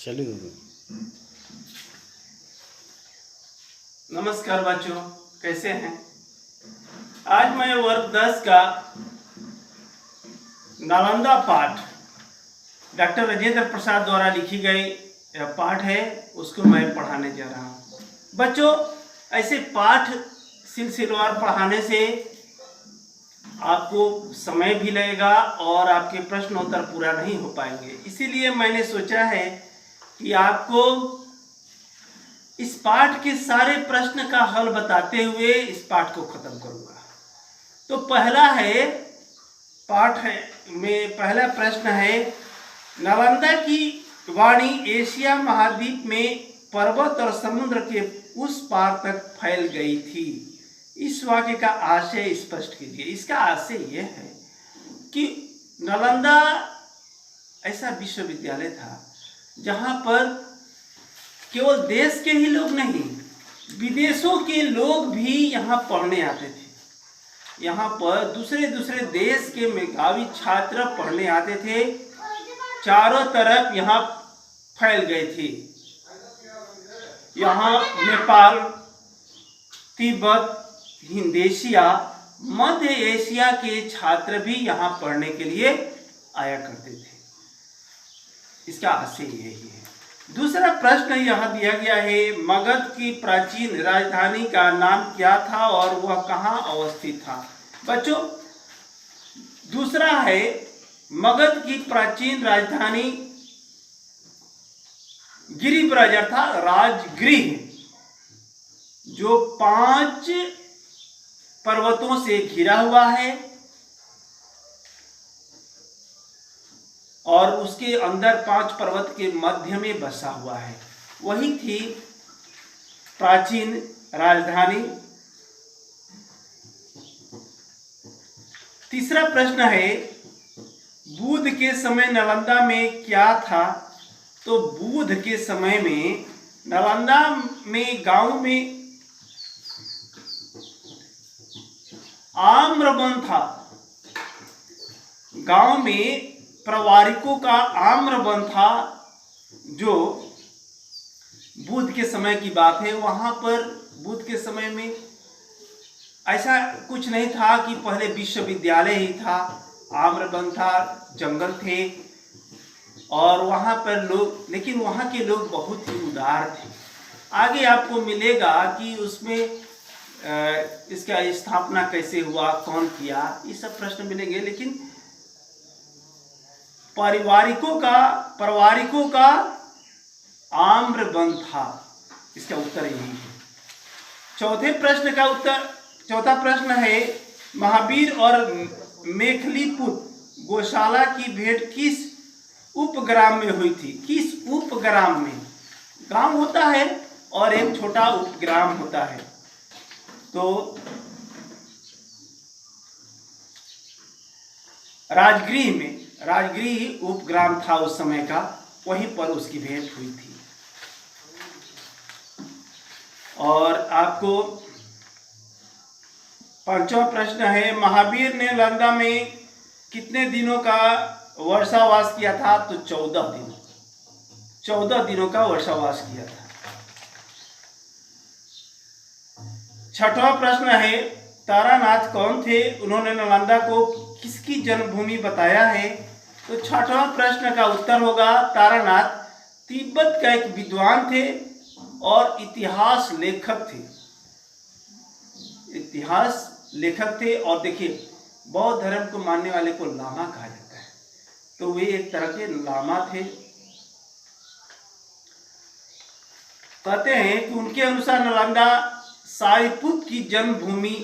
चलो। नमस्कार बच्चों, कैसे हैं? आज मैं वर्ग 10 का नालंदा पाठ डॉक्टर राजेंद्र प्रसाद द्वारा लिखी गई यह पाठ है, उसको मैं पढ़ाने जा रहा हूँ। बच्चों, ऐसे पाठ सिलसिलेवार पढ़ाने से आपको समय भी लगेगा और आपके प्रश्न उत्तर पूरा नहीं हो पाएंगे। इसीलिए मैंने सोचा है कि आपको इस पाठ के सारे प्रश्न का हल बताते हुए इस पाठ को खत्म करूंगा। तो पहला प्रश्न है, नालंदा की वाणी एशिया महाद्वीप में पर्वत और समुद्र के उस पार तक फैल गई थी। इस वाक्य का आशय स्पष्ट कीजिए। इसका आशय यह है कि नालंदा ऐसा विश्वविद्यालय था जहां पर केवल देश के ही लोग नहीं, विदेशों के लोग भी यहाँ पढ़ने आते थे। यहाँ पर दूसरे देश के मेधावी छात्र पढ़ने आते थे। चारों तरफ यहाँ फैल गए थे। यहाँ नेपाल, तिब्बत, हिंद एशिया, मध्य एशिया के छात्र भी यहाँ पढ़ने के लिए आया करते थे। इसका आशय यही है। दूसरा प्रश्न यहाँ दिया गया है, मगध की प्राचीन राजधानी का नाम क्या था और वह कहाँ अवस्थित था? बच्चों, दूसरा है, मगध की प्राचीन राजधानी गिरिब्रज अर्थात राजगृह, जो 5 पर्वतों से घिरा हुआ है और उसके अंदर 5 पर्वत के मध्य में बसा हुआ है, वही थी प्राचीन राजधानी। तीसरा प्रश्न है, बुद्ध के समय नालंदा में क्या था? तो बुद्ध के समय में नालंदा में गांव में आम्रवन था। गांव में प्रवारिकों का आम्रवन था, जो बुद्ध के समय की बात है। वहां पर बुद्ध के समय में ऐसा कुछ नहीं था कि पहले विश्वविद्यालय ही था, आम्रवन था, जंगल थे और वहां पर लोग, लेकिन वहां के लोग बहुत ही उदार थे। आगे आपको मिलेगा कि उसमें इसका स्थापना कैसे हुआ, कौन किया, ये सब प्रश्न मिलेंगे। लेकिन परिवारिकों का आम्रवन था, इसका उत्तर यही है। चौथा प्रश्न है, महावीर और मेखलीपुत्र गौशाला की भेंट किस उपग्राम में हुई थी? किस उपग्राम में? गांव होता है और एक छोटा उपग्राम होता है। तो राजगृह उपग्राम था उस समय का, वहीं पर उसकी भेंट हुई थी। और आपको 5वां प्रश्न है, महावीर ने नालंदा में कितने दिनों का वर्षावास किया था? तो 14 दिनों का वर्षावास किया था। 6वां प्रश्न है, तारानाथ कौन थे? उन्होंने नालंदा को किसकी जन्मभूमि बताया है? तो 6वां प्रश्न का उत्तर होगा, तारानाथ तिब्बत का एक विद्वान थे और इतिहास लेखक थे। और देखिए, बौद्ध धर्म को मानने वाले को लामा कहा जाता है, तो वे एक तरह के लामा थे। कहते हैं कि उनके अनुसार नालंदा सारिपुत्र की जन्मभूमि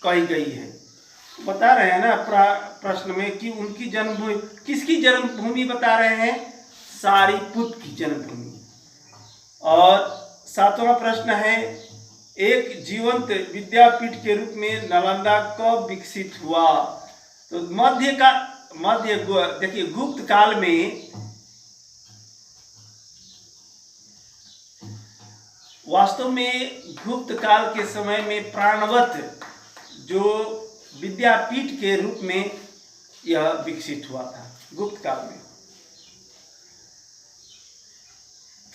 कही गई है। बता रहे हैं ना प्रश्न में कि उनकी जन्मभूमि, किसकी जन्मभूमि बता रहे हैं? सारिपुत्र की जन्मभूमि। और 7वां प्रश्न है, एक जीवंत विद्यापीठ के रूप में नालंदा कब विकसित हुआ? तो देखिए, गुप्त काल में, वास्तव में गुप्त काल के समय में प्राणवत जो विद्यापीठ के रूप में यह विकसित हुआ था गुप्त काल में।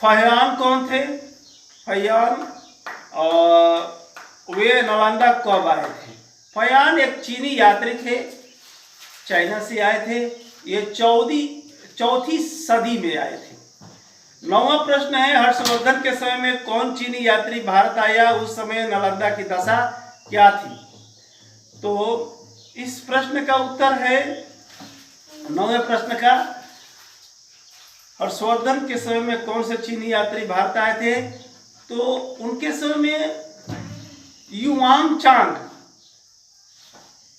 फहियान कौन थे? फहियान वे नालंदा कब आए थे? फहियान एक चीनी यात्री थे, चाइना से आए थे। ये चौथी सदी में आए थे। 9वां प्रश्न है, हर्षवर्धन के समय में कौन चीनी यात्री भारत आया? उस समय नालंदा की दशा क्या थी? तो इस प्रश्न का उत्तर है 9वें प्रश्न का, हर्षवर्धन के समय में कौन से चीनी यात्री भारत आए थे? तो उनके समय में युआंगचांग,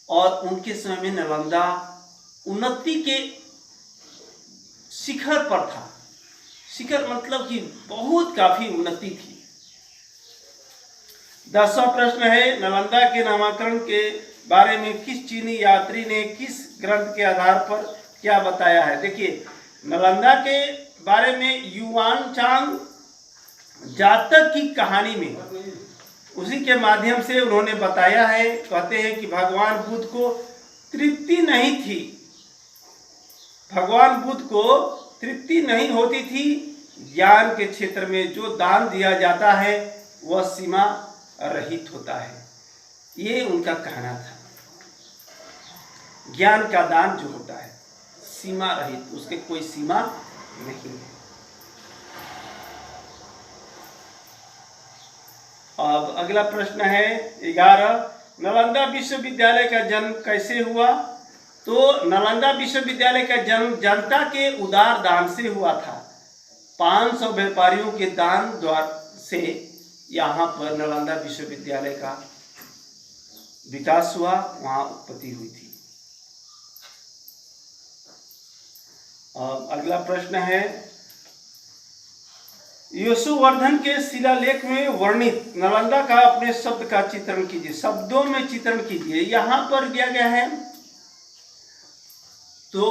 और उनके समय में नालंदा उन्नति के शिखर पर था। शिखर मतलब कि बहुत काफी उन्नति थी। 10वां प्रश्न है, नालंदा के नामकरण के बारे में किस चीनी यात्री ने किस ग्रंथ के आधार पर क्या बताया है? देखिए, नालंदा के बारे में युआंगचांग जातक की कहानी में उसी के माध्यम से उन्होंने बताया है। कहते हैं कि भगवान बुद्ध को तृप्ति नहीं थी, भगवान बुद्ध को तृप्ति नहीं होती थी। ज्ञान के क्षेत्र में जो दान दिया जाता है वह सीमा रहित होता है, ये उनका कहना था। ज्ञान का दान जो होता है सीमा रहित, उसके कोई सीमा नहीं है। अब अगला प्रश्न है 11, नालंदा विश्वविद्यालय का जन्म कैसे हुआ? तो नालंदा विश्वविद्यालय का जन्म जनता के उदार दान से हुआ था। 500 व्यापारियों के दान द्वार से यहाँ पर नालंदा विश्वविद्यालय का विकास हुआ, वहाँ उत्पत्ति हुई थी। अब अगला प्रश्न है, यशोवर्धन के शिलालेख में वर्णित नालंदा का अपने शब्द का चित्रण कीजिए, शब्दों में चित्रण कीजिए। यहाँ पर दिया गया है, तो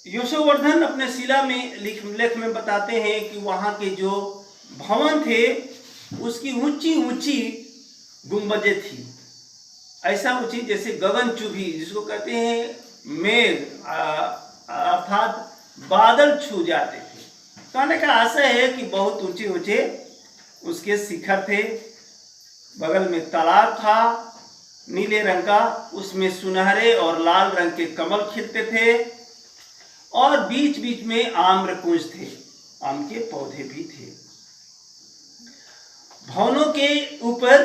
यशोवर्धन अपने शिला में लेख में बताते हैं कि वहाँ के जो भवन थे उसकी ऊंची ऊंची गुंबदें थी, ऐसा ऊंची जैसे गगनचुंबी, जिसको कहते हैं मेघ, अर्थात बादल छू जाते थे। कहने का आशय है कि बहुत ऊंचे ऊंचे उसके शिखर थे। बगल में तालाब था नीले रंग का, उसमें सुनहरे और लाल रंग के कमल खिलते थे, और बीच बीच में आम्रकुंज थे, आम के पौधे भी थे। भवनों के ऊपर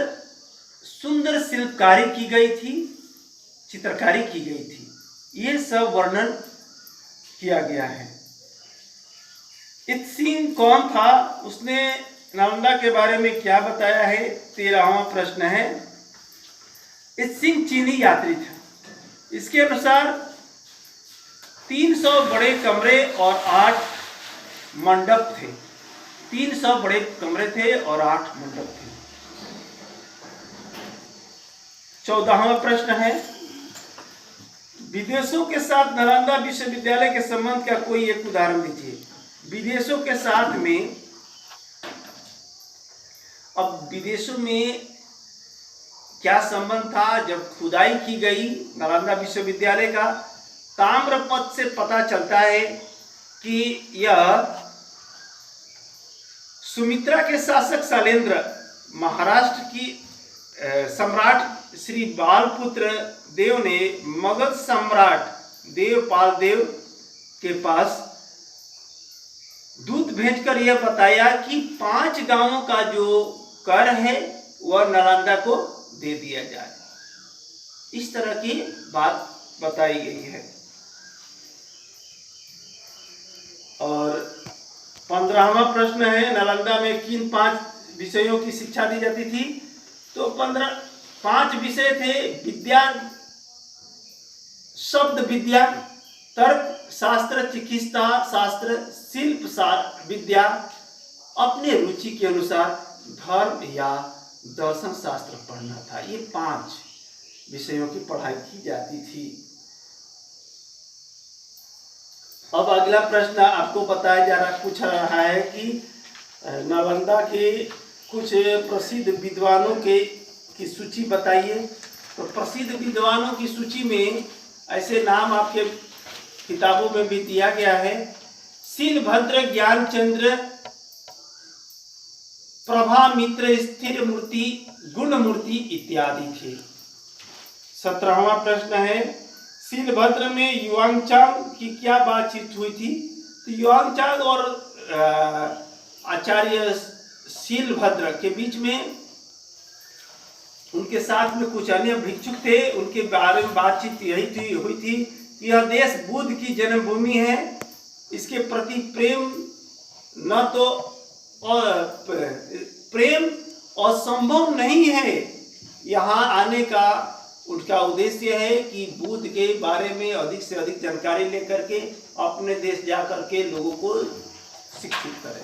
सुंदर शिल्पकारी की गई थी, चित्रकारी की गई थी। ये सब वर्णन किया गया है। इत्सिंग कौन था? उसने नालंदा के बारे में क्या बताया है? 13वां प्रश्न है, इत्सिंग चीनी यात्री था। इसके अनुसार 300 बड़े कमरे और 8 मंडप थे। 300 बड़े कमरे थे और 8 मंडप थे। 14वां प्रश्न है, विदेशों के साथ नालंदा विश्वविद्यालय के संबंध का कोई एक उदाहरण दीजिए। विदेशों के साथ में, अब विदेशों में क्या संबंध था? जब खुदाई की गई नालंदा विश्वविद्यालय का, ताम्रपत्र से पता चलता है कि यह सुमित्रा के शासक शैलेंद्र, महाराष्ट्र की सम्राट श्री बालपुत्र देव ने मगध सम्राट देवपाल देव के पास दूत भेजकर यह बताया कि 5 गांवों का जो कर है वह नालंदा को दे दिया जाए। इस तरह की बात बताई गई है। और 15वां प्रश्न है, नालंदा में किन 5 विषयों की शिक्षा दी जाती थी? तो 5 विषय थे। विद्या, शब्द विद्या, तर्क शास्त्र, चिकित्सा शास्त्र, शिल्प विद्या, अपने रुचि के अनुसार धर्म या दर्शन शास्त्र पढ़ना था। ये 5 विषयों की पढ़ाई की जाती थी। अब अगला प्रश्न आपको बताया जा रहा, पूछा रहा है कि नालंदा के कुछ प्रसिद्ध विद्वानों की सूची बताइए। तो प्रसिद्ध विद्वानों की सूची में ऐसे नाम आपके किताबों में भी दिया गया है। शीलभद्र, ज्ञानचंद्र, प्रभा मित्र, स्थिर मूर्ति, गुण मूर्ति इत्यादि थे। 17वां प्रश्न है, शीलभद्र में युवांगचांग की क्या बातचीत हुई थी? तो युवांगचांग और आचार्य शीलभद्र के बीच में, उनके साथ में कुछ अन्य भिक्षुक थे, उनके बारे में बातचीत यही हुई थी कि यह देश बुद्ध की जन्मभूमि है, इसके प्रति प्रेम न तो प्रेम असंभव नहीं है। यहाँ आने का उनका उद्देश्य है कि बुद्ध के बारे में अधिक से अधिक जानकारी लेकर के अपने देश जाकर के लोगों को शिक्षित करें।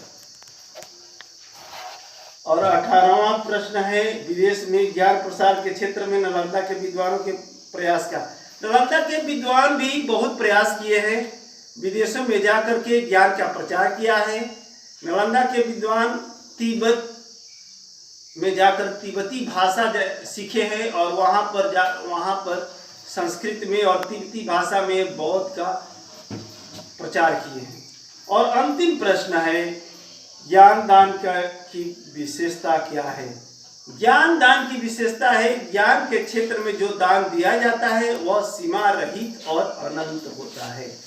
और 18वां प्रश्न है, विदेश में ज्ञान प्रसार के क्षेत्र में नालंदा के विद्वानों के प्रयास का। नालंदा के विद्वान भी बहुत प्रयास किए हैं, विदेशों में जाकर के ज्ञान का प्रचार किया है। नालंदा के विद्वान तिब्बत में जाकर तिब्बती भाषा सीखे हैं और वहाँ पर संस्कृत में और तिब्बती भाषा में बौद्ध का प्रचार किए हैं। और अंतिम प्रश्न है, ज्ञान दान की विशेषता क्या है? ज्ञान दान की विशेषता है, ज्ञान के क्षेत्र में जो दान दिया जाता है वह सीमा रहित और अनंत होता है।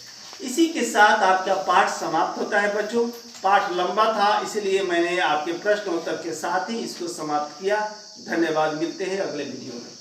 इसी के साथ आपका पाठ समाप्त होता है बच्चों। पाठ लंबा था, इसलिए मैंने आपके प्रश्न उत्तर के साथ ही इसको समाप्त किया। धन्यवाद, मिलते हैं अगले वीडियो में।